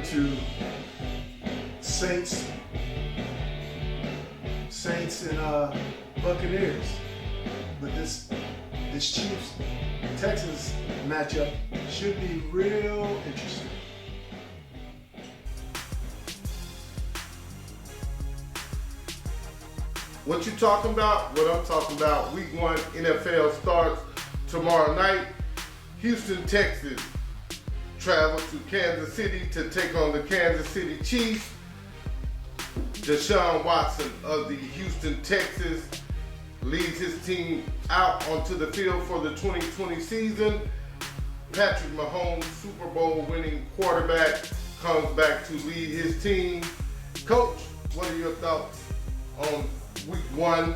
forward to Saints and Buccaneers. But this Chiefs Texans matchup should be real interesting. What you talking about? What I'm talking about, Week 1 NFL starts tomorrow night. Houston, Texas travel to Kansas City to take on the Kansas City Chiefs. Deshaun Watson of the Houston Texans leads his team out onto the field for the 2020 season. Patrick Mahomes, Super Bowl winning quarterback, comes back to lead his team. Coach, what are your thoughts on Week 1,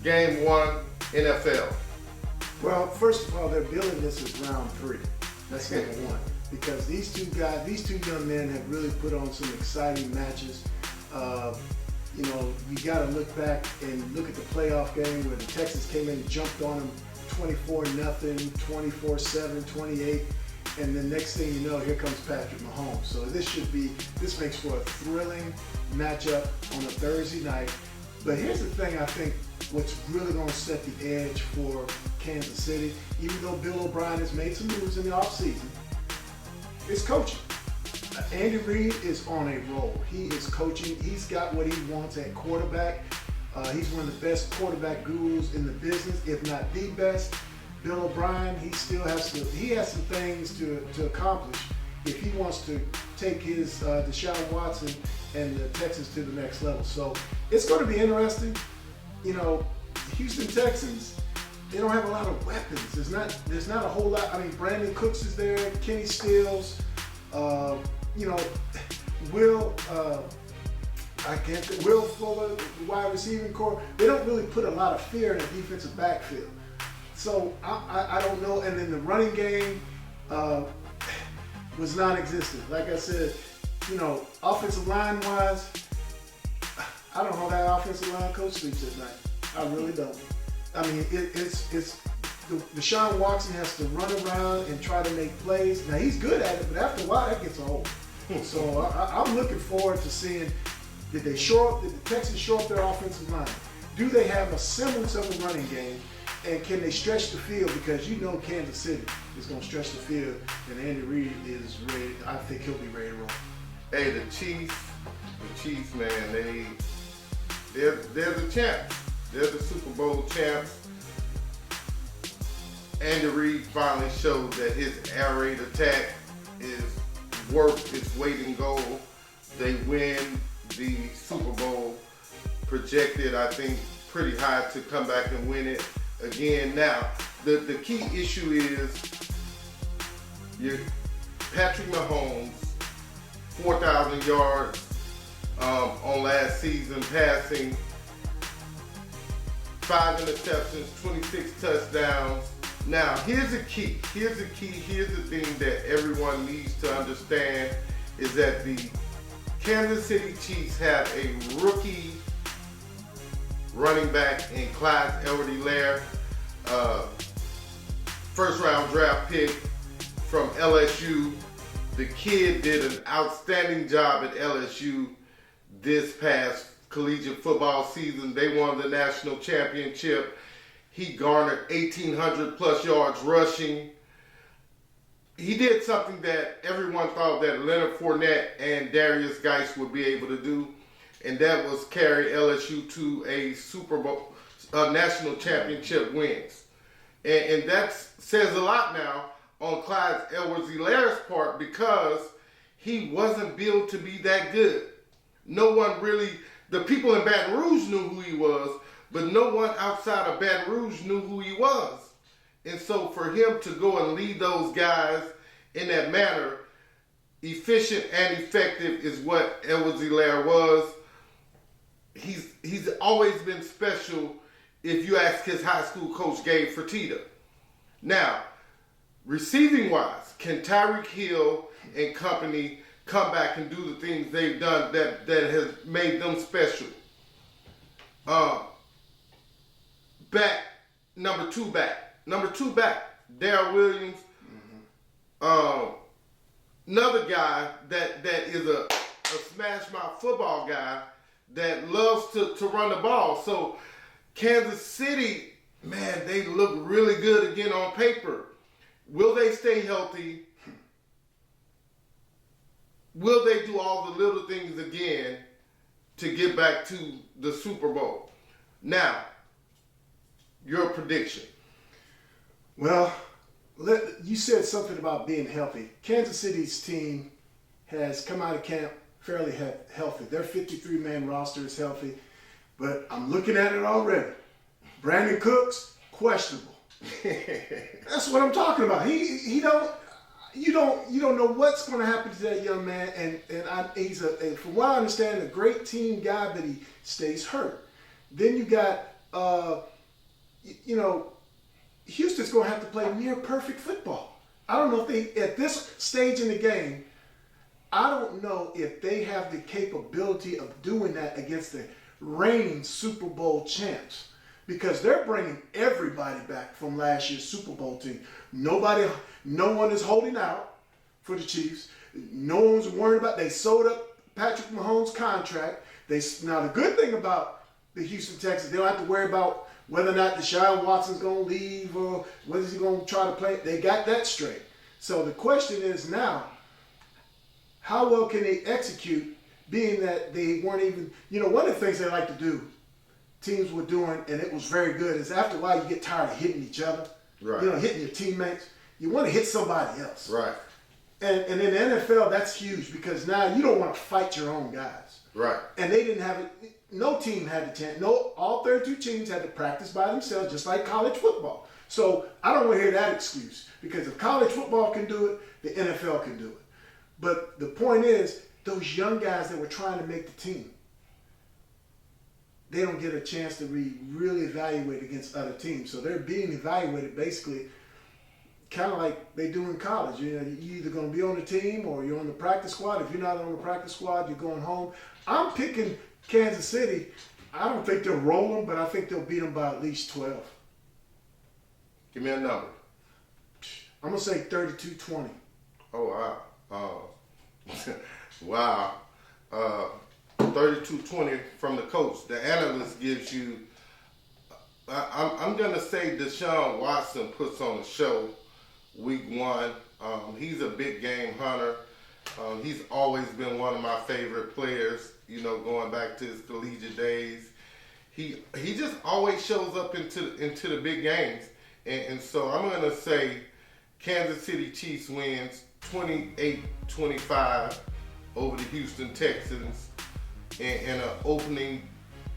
Game 1, NFL? Well, first of all, they're billing this as round 3. That's number one. Because these two young men have really put on some exciting matches. You got to look back and look at the playoff game where the Texans came in and jumped on them 24-0, 24-7, 28, and then next thing you know, here comes Patrick Mahomes. So this makes for a thrilling matchup on a Thursday night. But here's the thing, I think what's really going to set the edge for Kansas City, even though Bill O'Brien has made some moves in the offseason, is coaching. Andy Reid is on a roll. He is coaching. He's got what he wants at quarterback. He's one of the best quarterback gurus in the business, if not the best. Bill O'Brien, he has some things to accomplish if he wants to take his Deshaun Watson and the Texans to the next level. So it's going to be interesting. Houston Texans, they don't have a lot of weapons. There's not a whole lot. I mean, Brandon Cooks is there, Kenny Stills, Will Fuller, the wide receiving core. They don't really put a lot of fear in the defensive backfield. So I don't know. And then the running game was non-existent. Like I said, offensive line wise, I don't know that offensive line coach sleeps at night. I really don't. I mean, Deshaun Watson has to run around and try to make plays. Now he's good at it, but after a while that gets old. So I'm looking forward to seeing, did the Texans shore up their offensive line? Do they have a semblance of a running game? And can they stretch the field? Because Kansas City is going to stretch the field, and Andy Reid is ready. I think he'll be ready to roll. Hey, the Chiefs, man, they're the champs. They're the Super Bowl champs. Andy Reid finally showed that his air raid attack is worth its weight in gold. They win the Super Bowl, projected, I think, pretty high to come back and win it again. Now, the key issue is Patrick Mahomes, 4,000 yards on last season passing, 5 interceptions, 26 touchdowns. Now, here's the key. Here's the thing that everyone needs to understand is that the Kansas City Chiefs have a rookie running back in Clyde Edwards-Helaire, first round draft pick from LSU. The kid did an outstanding job at LSU this past collegiate football season. They won the national championship. He garnered 1,800 plus yards rushing. He did something that everyone thought that Leonard Fournette and Darius Geis would be able to do, and that was carry LSU to a Super Bowl, national championship wins. And that says a lot now on Clyde Edwards-Helaire's part, because he wasn't built to be that good. No one really, the people in Baton Rouge knew who he was, but no one outside of Baton Rouge knew who he was. And so for him to go and lead those guys in that manner, efficient and effective, is what Edwards-Helaire was. He's always been special if you ask his high school coach, Gabe Fertitta. Now, receiving wise, can Tyreek Hill and company come back and do the things they've done that has made them special? Number two back, Darrell Williams. another guy that is a smash mouth football guy that loves to run the ball. So Kansas City, man, they look really good again on paper. Will they stay healthy? Will they do all the little things again to get back to the Super Bowl? Now, your prediction. Well, you said something about being healthy. Kansas City's team has come out of camp fairly healthy. Their 53-man roster is healthy, but I'm looking at it already. Brandon Cooks, questionable. That's what I'm talking about. You don't know what's going to happen to that young man, and he's from what I understand, a great team guy, but he stays hurt. Then you got Houston's going to have to play near perfect football. I don't know if they, at this stage in the game, I don't know if they have the capability of doing that against the reigning Super Bowl champs, because they're bringing everybody back from last year's Super Bowl team. No one is holding out for the Chiefs. No one's worried about. They sold up Patrick Mahomes' contract. Now the good thing about the Houston Texans, they don't have to worry about whether or not Deshaun Watson's going to leave or whether he's going to try to play. They got that straight. So the question is now, how well can they execute, being that they weren't even, one of the things they like to do, teams were doing, and it was very good, is after a while you get tired of hitting each other, right. Hitting your teammates. You want to hit somebody else. Right. And in the NFL, that's huge, because now you don't want to fight your own guys. Right. And they didn't have it. No team had the chance. All 32 teams had to practice by themselves, just like college football. So I don't want to hear that excuse, because if college football can do it, the NFL can do it. But the point is, those young guys that were trying to make the team, they don't get a chance to really evaluate against other teams. So they're being evaluated basically kind of like they do in college. You're either going to be on the team or you're on the practice squad. If you're not on the practice squad, you're going home. I'm picking Kansas City. I don't think they'll roll them, but I think they'll beat them by at least 12. Give me a number. I'm going to say 32-20. Oh, wow. Wow. 32-20 from the coach. The analyst gives you, I'm going to say Deshaun Watson puts on a show week one. He's a big game hunter. He's always been one of my favorite players, going back to his collegiate days. He just always shows up into the big games. And so I'm going to say Kansas City Chiefs wins 28-25 over the Houston Texans in an opening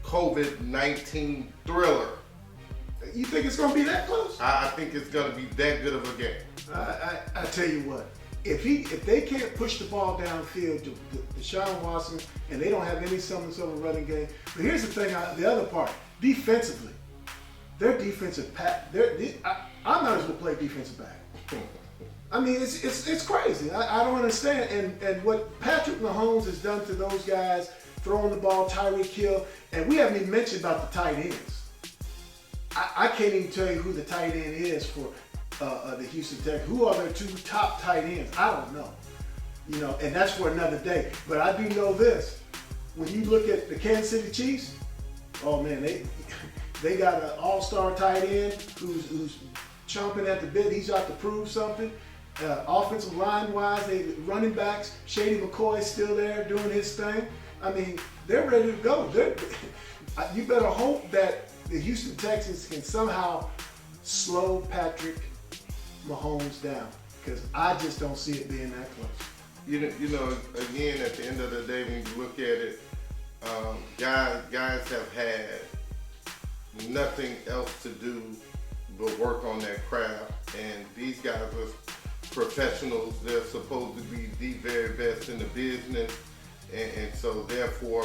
COVID-19 thriller. You think it's going to be that close? I think it's going to be that good of a game. I tell you what, if they can't push the ball downfield to Deshaun Watson, and they don't have any semblance of a running game. But here's the thing, the other part, defensively, their defensive I might as well play defensive back. I mean, it's crazy. I don't understand. And what Patrick Mahomes has done to those guys, throwing the ball, Tyreek Hill, and we haven't even mentioned about the tight ends. I can't even tell you who the tight end is for the Houston Texans. Who are their two top tight ends? I don't know. And that's for another day. But I do know this. When you look at the Kansas City Chiefs, oh man, they got an all-star tight end who's chomping at the bit. He's out to prove something. Offensive line-wise, running backs, Shady McCoy's still there doing his thing. I mean, they're ready to go. You better hope that the Houston Texans can somehow slow Patrick Mahomes down, because I just don't see it being that close. Again, at the end of the day, when you look at it, guys have had nothing else to do but work on their craft, and these guys are professionals. They're supposed to be the very best in the business, and so therefore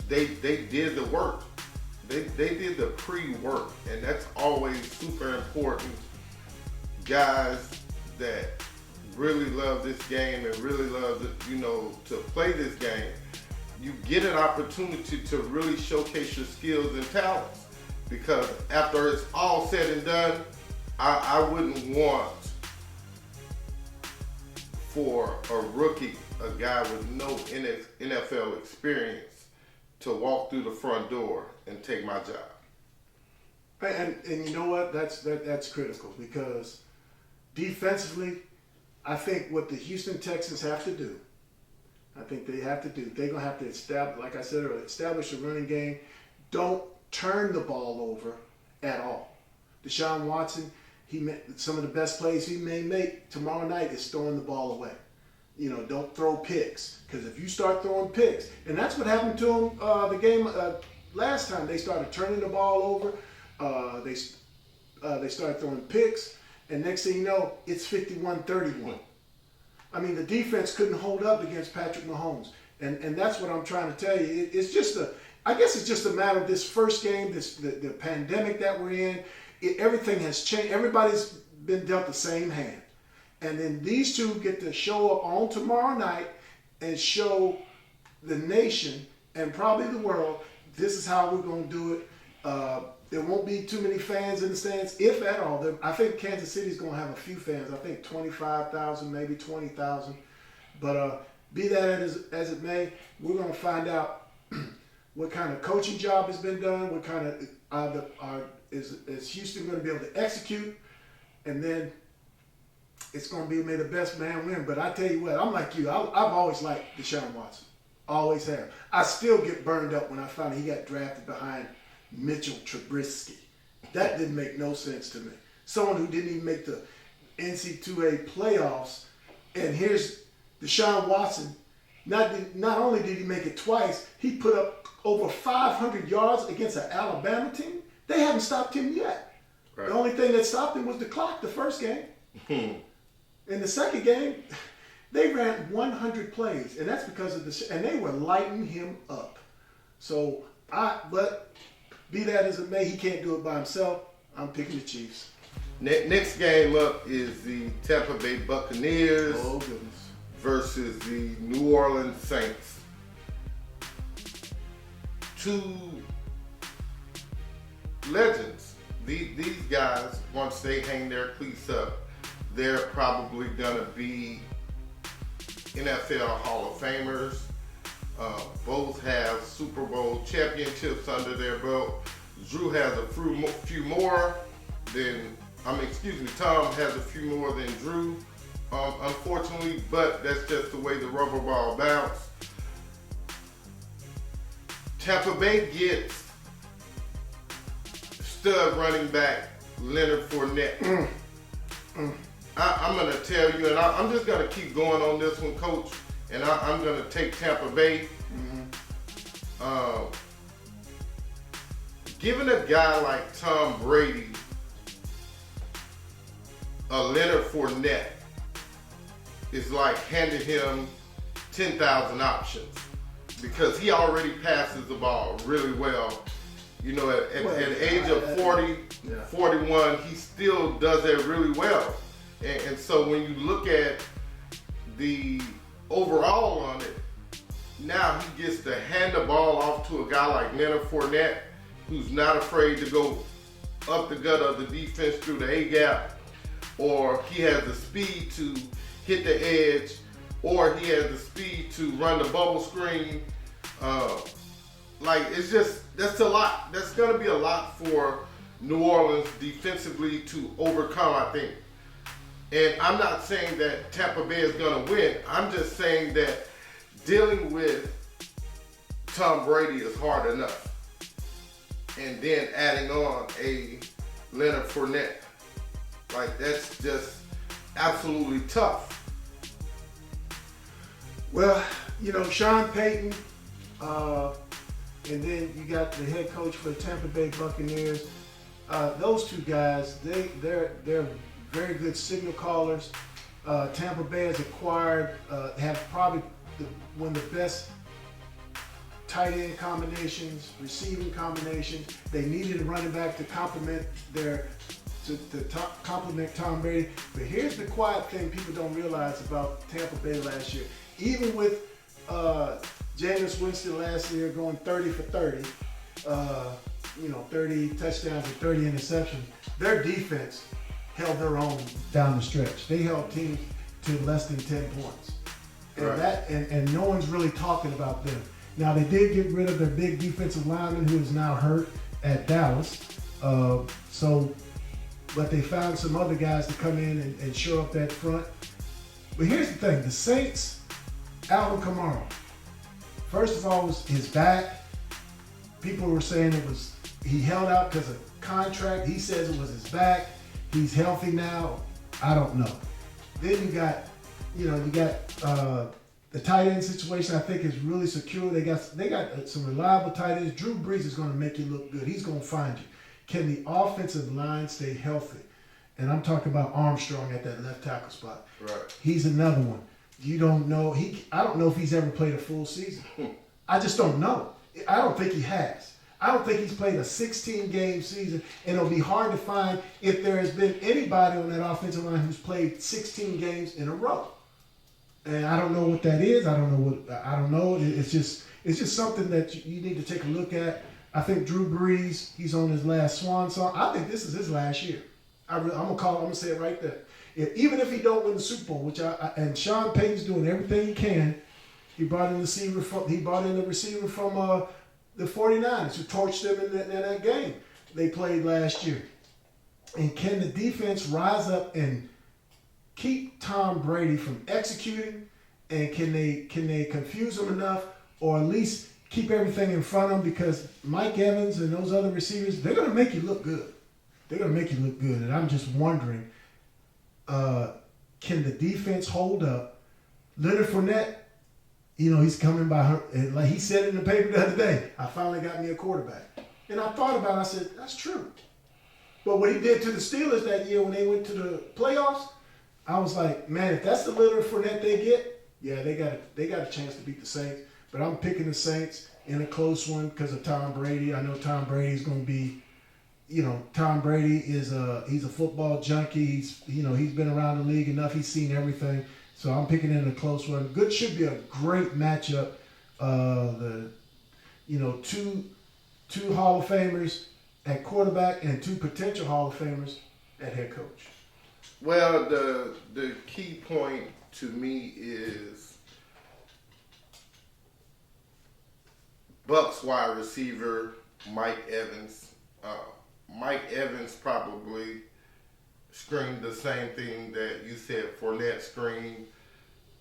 they did the work. They did the pre-work, and that's always super important. Guys that really love this game and really love to play this game, you get an opportunity to really showcase your skills and talents, because after it's all said and done, I wouldn't want for a rookie, a guy with no NFL experience, to walk through the front door and take my job. And you know what? That's critical, because defensively, I think what the Houston Texans have to do, they're going to have to establish, like I said earlier, establish a running game. Don't turn the ball over at all. Deshaun Watson, some of the best plays he may make tomorrow night is throwing the ball away. Don't throw picks, because if you start throwing picks, and that's what happened to him the game last time. They started turning the ball over. They started throwing picks, and next thing you know, it's 51-31. I mean, the defense couldn't hold up against Patrick Mahomes, and that's what I'm trying to tell you. I guess it's just a matter of this first game, the pandemic that we're in. Everything has changed. Everybody's been dealt the same hand, and then these two get to show up on tomorrow night and show the nation and probably the world, this is how we're going to do it. There won't be too many fans in the stands, if at all. I think Kansas City's going to have a few fans. I think 25,000, maybe 20,000. But be that as it may, we're going to find out what kind of coaching job has been done, what kind of is Houston going to be able to execute, and then it's going to be may the best man win. But I tell you what, I'm like you. I've always liked Deshaun Watson. Always have. I still get burned up when I find out he got drafted behind Mitchell Trubisky. That didn't make no sense to me. Someone who didn't even make the NCAA playoffs, and here's Deshaun Watson. Not only did he make it twice, he put up over 500 yards against an Alabama team. They haven't stopped him yet. Right. The only thing that stopped him was the clock the first game. In the second game, they ran 100 plays, and that's because of and they were lighting him up. So, but be that as it may, he can't do it by himself. I'm picking the Chiefs. Next game up is the Tampa Bay Buccaneers versus the New Orleans Saints. Two legends. These guys, once they hang their cleats up, they're probably going to be NFL Hall of Famers. Both have Super Bowl championships under their belt. Tom has a few more than Drew, unfortunately, but that's just the way the rubber ball bounced. Tampa Bay gets stud running back Leonard Fournette. I'm going to tell you, and I'm just going to keep going on this one, Coach, and I'm going to take Tampa Bay. Giving a guy like Tom Brady a Leonard Fournette is like handing him 10,000 options, because he already passes the ball really well. At the age of 40, 41, he still does that really well. And so when you look at the overall on it, now he gets to hand the ball off to a guy like Leonard Fournette, who's not afraid to go up the gut of the defense through the A-gap, or he has the speed to hit the edge, or he has the speed to run the bubble screen. That's a lot. That's going to be a lot for New Orleans defensively to overcome, I think. And I'm not saying that Tampa Bay is going to win. I'm just saying that dealing with Tom Brady is hard enough. And then adding on a Leonard Fournette, that's just absolutely tough. Well, Sean Payton, and then you got the head coach for the Tampa Bay Buccaneers. Those two guys, they're very good signal callers. Tampa Bay has acquired, have probably one of the best tight end combinations, receiving combinations. They needed a running back to complement complement Tom Brady. But here's the quiet thing people don't realize about Tampa Bay last year. Even with Jameis Winston last year going 30 for 30, 30 touchdowns and 30 interceptions, their defense held their own down the stretch. They held teams to less than 10 points. And Right. and no one's really talking about them. Now they did get rid of their big defensive lineman who is now hurt at Dallas. But they found some other guys to come in and shore up that front. But here's the thing, the Saints, Alvin Kamara, first of all, was his back. People were saying he held out because of contract. He says it was his back. He's healthy now. I don't know. Then you got the tight end situation. I think is really secure. They got some reliable tight ends. Drew Brees is going to make you look good. He's going to find you. Can the offensive line stay healthy? And I'm talking about Armstrong at that left tackle spot. Right. He's another one. You don't know. I don't know if he's ever played a full season. I just don't know. I don't think he has. I don't think he's played a 16-game season, and it'll be hard to find if there has been anybody on that offensive line who's played 16 games in a row. And I don't know what that is. I don't know. It's just something that you need to take a look at. I think Drew Brees, he's on his last swan song. I think this is his last year. I'm gonna say it right there. Even if he don't win the Super Bowl, and Sean Payton's doing everything he can, he brought in the receiver from the 49ers who torched them in that game they played last year. And can the defense rise up and keep Tom Brady from executing? And can they confuse him enough, or at least keep everything in front of them? Because Mike Evans and those other receivers, they're going to make you look good. They're going to make you look good. And I'm just wondering, can the defense hold up? Leonard Fournette, he's coming by her. And like he said in the paper the other day, I finally got me a quarterback. And I thought about it. I said, that's true. But what he did to the Steelers that year when they went to the playoffs, I was like, man, if that's the Leonard Fournette they get, yeah, they got a chance to beat the Saints. But I'm picking the Saints in a close one because of Tom Brady. I know Tom Brady's going to be, Tom Brady is he's a football junkie. He's been around the league enough. He's seen everything. So I'm picking it in a close one. Should be a great matchup. Two Hall of Famers at quarterback and two potential Hall of Famers at head coach. Well, the key point to me is Bucs wide receiver Mike Evans. Mike Evans probably screamed the same thing that you said Fournette screamed.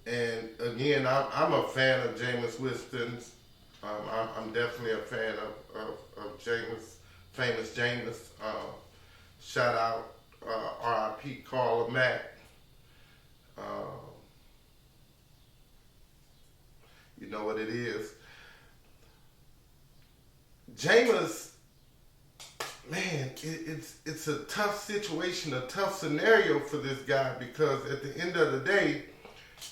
And again, I'm a fan of Jameis Winston's. I'm definitely a fan of Jameis, famous Jameis. Shout out R.I.P. Carla Mack. You know what it is. Jameis, man, it's a tough situation, a tough scenario for this guy because at the end of the day,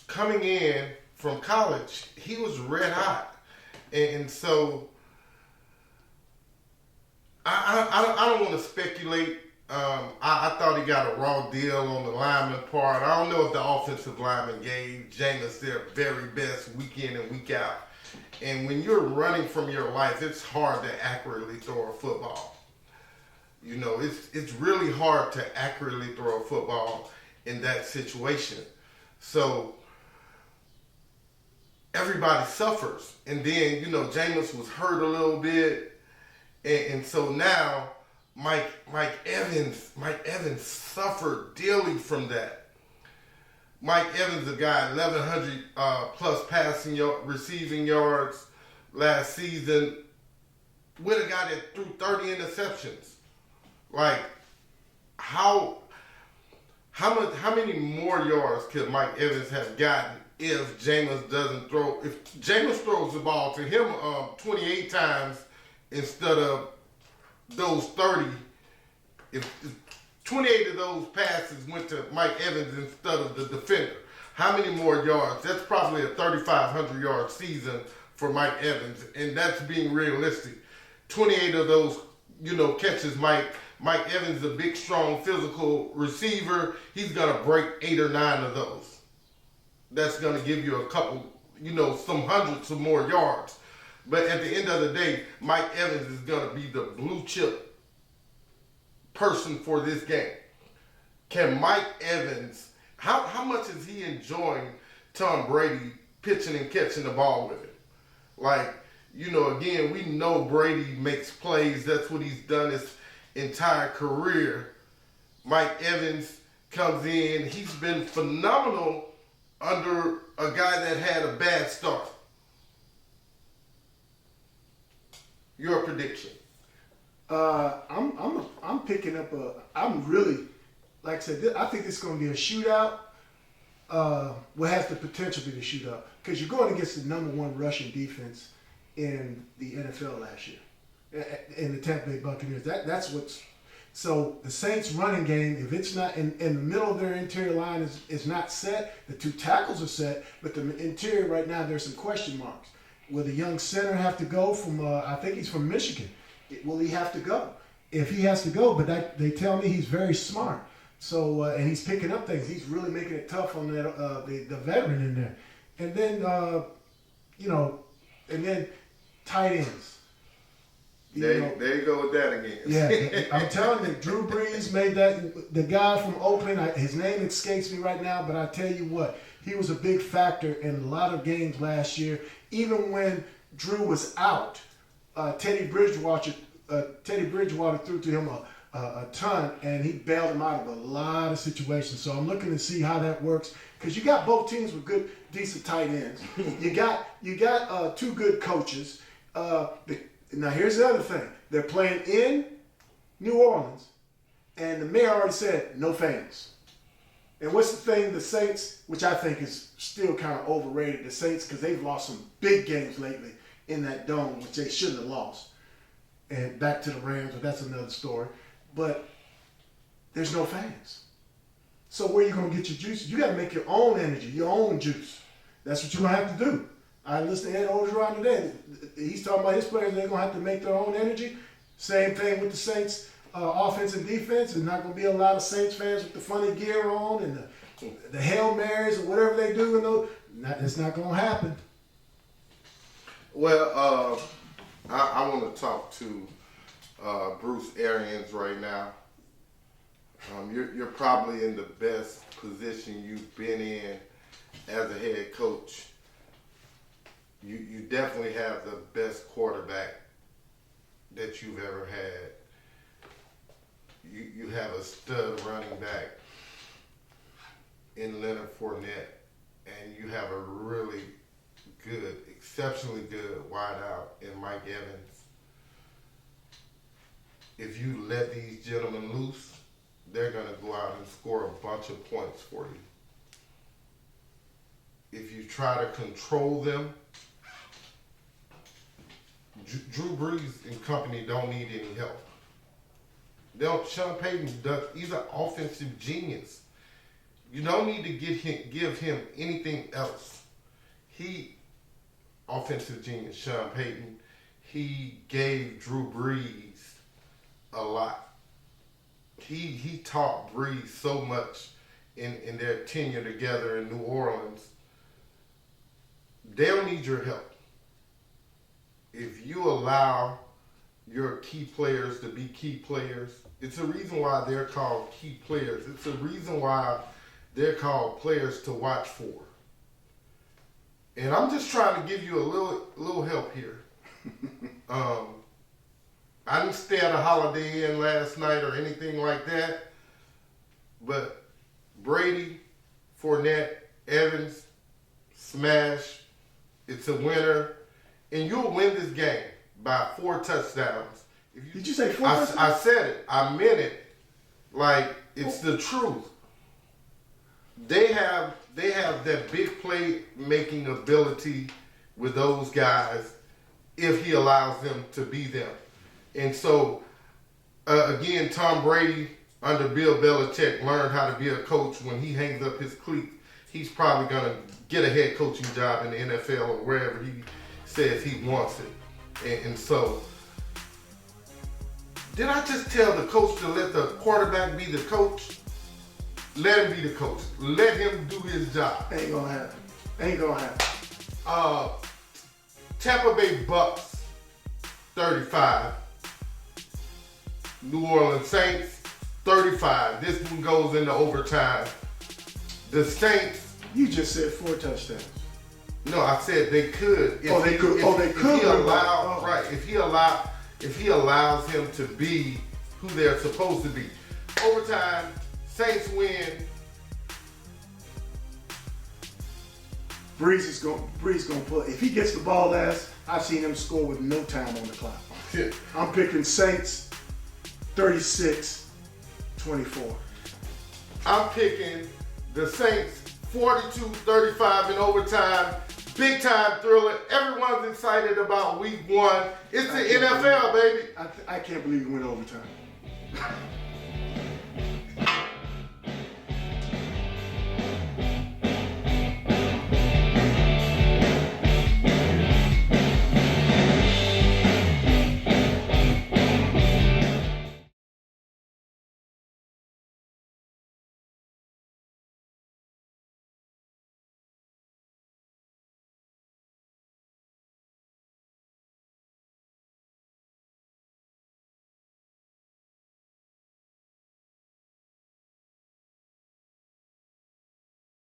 coming in from college, he was red hot. And so I don't want to speculate. I thought he got a raw deal on the lineman part. I don't know if the offensive lineman gave Jameis their very best week in and week out. And when you're running from your life, it's hard to accurately throw a football. It's really hard to accurately throw a football in that situation. So everybody suffers. And then, Jameis was hurt a little bit. And so now Mike Evans suffered dearly from that. Mike Evans, a guy 1,100 plus receiving yards last season, with a guy that threw 30 interceptions. Like, how many more yards could Mike Evans have gotten if Jameis doesn't throw? If Jameis throws the ball to him 28 times instead of those 30, if 28 of those passes went to Mike Evans instead of the defender, how many more yards? That's probably a 3,500 yard season for Mike Evans, and that's being realistic. 28 of those, catches Mike Evans, a big, strong, physical receiver. He's gonna break 8 or 9 of those. That's gonna give you a couple, some hundreds of more yards. But at the end of the day, Mike Evans is gonna be the blue chip person for this game. Can Mike Evans How much is he enjoying Tom Brady pitching and catching the ball with him? Like, again, we know Brady makes plays. That's what he's done his entire career. Mike Evans comes in. He's been phenomenal under a guy that had a bad start. Your prediction? I'm picking up I'm really, like I said, I think this is going to be a shootout. What has the potential to be a shootout, because you're going against the number one rushing defense in the NFL last year, in the Tampa Bay Buccaneers. That's what's. So the Saints' running game, if it's not in the middle of their interior line is not set, the two tackles are set, but the interior right now there's some question marks. Will the young center have to go from? I think he's from Michigan. Will he have to go? If he has to go, but they tell me he's very smart. So and he's picking up things. He's really making it tough on that the veteran in there. And then and then tight ends. There you go with that again. Yeah, I'm telling you, Drew Brees made that. The guy from Oakland, his name escapes me right now, but I tell you what, he was a big factor in a lot of games last year. Even when Drew was out, Teddy Bridgewater threw to him a ton, and he bailed him out of a lot of situations. So I'm looking to see how that works, because you got both teams with good, decent tight ends. You got two good coaches. Now here's the other thing: they're playing in New Orleans, and the mayor already said no fans. And what's the thing? The Saints, which I think is still kind of overrated, the Saints, because they've lost some big games lately in that dome, which they shouldn't have lost. And back to the Rams, but that's another story. But there's no fans. So where are you going to get your juice? You got to make your own energy, your own juice. That's what you're going to have to do. I listened to Ed Orgeron today. He's talking about his players, they're going to have to make their own energy. Same thing with the Saints, offense and defense. There's not going to be a lot of Saints fans with the funny gear on and the Hail Marys or whatever they do. It's not going to happen. Well, I want to talk to Bruce Arians right now. You're probably in the best position you've been in as a head coach. You definitely have the best quarterback that you've ever had. You have a stud running back in Leonard Fournette, and you have a really good, exceptionally good wideout in Mike Evans. If you let these gentlemen loose, they're going to go out and score a bunch of points for you. If you try to control them, Drew Brees and company don't need any help. Sean Payton he's an offensive genius. You don't need to give him anything else. Offensive genius, Sean Payton, he gave Drew Brees a lot. He taught Brees so much in their tenure together in New Orleans. They don't need your help. If you allow your key players to be key players, it's a reason why they're called key players. It's a reason why they're called players to watch for. And I'm just trying to give you a little help here. I didn't stay at a Holiday Inn last night or anything like that, but Brady, Fournette, Evans, smash. It's a winner. And you'll win this game by 4 touchdowns. Did you say 4 touchdowns? I said it. I meant it. Like, it's the truth. They have that big play making ability with those guys if he allows them to be them. And so, again, Tom Brady under Bill Belichick learned how to be a coach. When he hangs up his cleats, he's probably going to get a head coaching job in the NFL or wherever he says he wants it. And so, did I just tell the coach to let the quarterback be the coach? Let him be the coach. Let him do his job. Ain't gonna happen. Tampa Bay Bucks, 35. New Orleans Saints, 35. This one goes into overtime. The Saints. You just said 4 touchdowns. No, I said they could. They could. They could. If he allows, right? If he allows him to be who they're supposed to be. Overtime, Saints win. Breeze gonna pull. If he gets the ball last, I've seen him score with no time on the clock. Yeah. I'm picking Saints 36-24. I'm picking the Saints 42-35 in overtime. Big time thriller. Everyone's excited about week 1. It's the NFL, baby. I can't believe we went overtime.